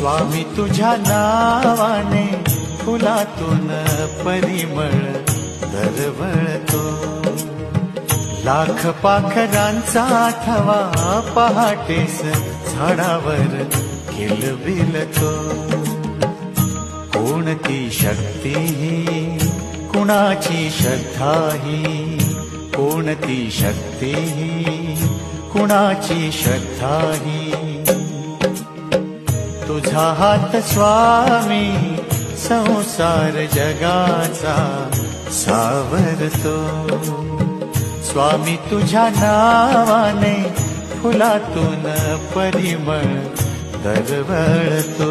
स्वामी तुझ्या नावाने फुलातून परिमळ दरवळतो। लाख पाखरांचा थवा पहाटेस झाडावर किलबिलतो। कोणती शक्ती ही कुणाची श्रद्धा ही, कोणती शक्ती ही कुणाची श्रद्धा ही। तुझा हात स्वामी संसार जगाचा सावरतो। स्वामी तुझ्या नावाने फुलातून परिमळ दरवळतो।